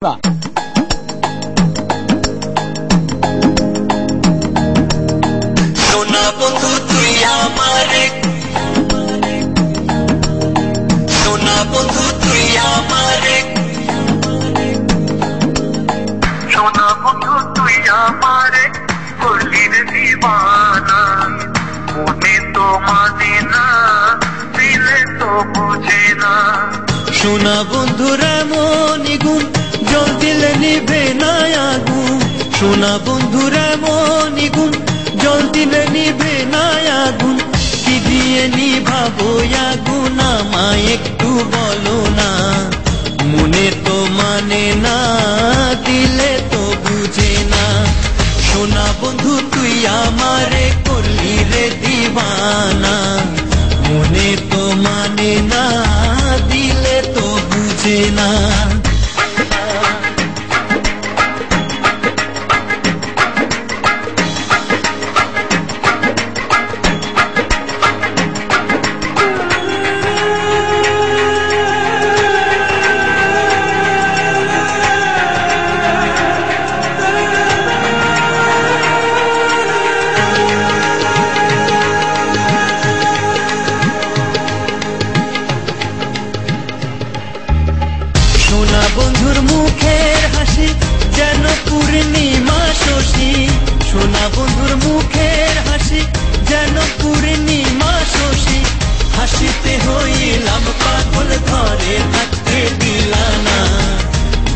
সোনা বন্ধু তুই আমারে, সোনা বন্ধু তুই আমারে, সোনা বন্ধু তুই আমারে করলি রে দিবানা, মনে তো মানে না, দিলে তো বুঝে না। সোনা বন্ধুর এমনই গুণ, জল দিলে নিভে না আগুন। সোনা বন্ধুর এমনই গুণ, জল দিলে নিভে না আগুন। কি দিয়ে নিভাবো আগুন আমায় একটু বলো না, মনে তো মানে না, দিলে তো বুঝে না। সোনা বন্ধু তুই আমারে করলি রে দিবানা, মনে তো মানে না, দিলে তো বুঝে না। সোনা বন্ধুর মুখের হাসি যেন পূর্ণিমা শশী, সোনা বন্ধুর মুখের হাসি যেন পূর্ণিমা শশী। হাসিতে হইলাম পাগল ঘরে থাকতে দিলা না,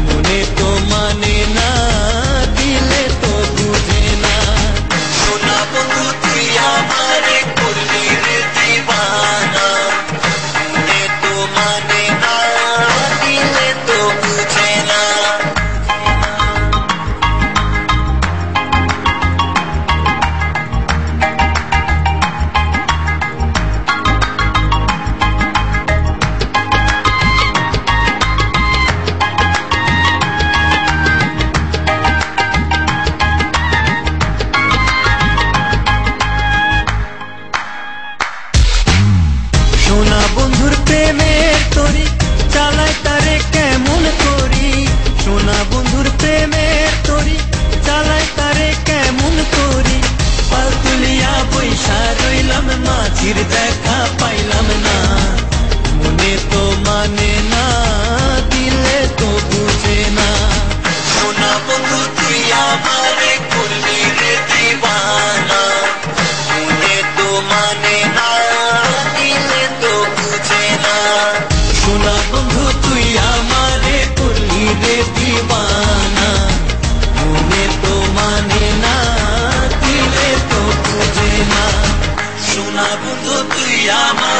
মনে তো মানে না, দিলে তো বুঝে না। সোনা বন্ধু তুই আমারে করলি রে দিবানা, মনে তো মানে না, দিলে তো বুঝে না। সোনা বন্ধুর প্রেমের তরি চালায় তারে কেমন করি, সোনা বন্ধুর প্রেমের তরি চালায় তারে কেমন করি। পাল তুলিয়া বৈশা রইলাম মাঝির দেখা পাইলাম না, মনে তো মানে না, দিলে তো বুঝে না। সোনা বন্ধু তুই আমারে করলি রে দিবানা, মনে তো মানে না, দিলে তো বুঝে না। সোনা বন্ধু তুই আমারে করলি রে দিবানা, মনে তো মানে না, দিলে তো বুঝে না। সোনা বন্ধু তুই আমার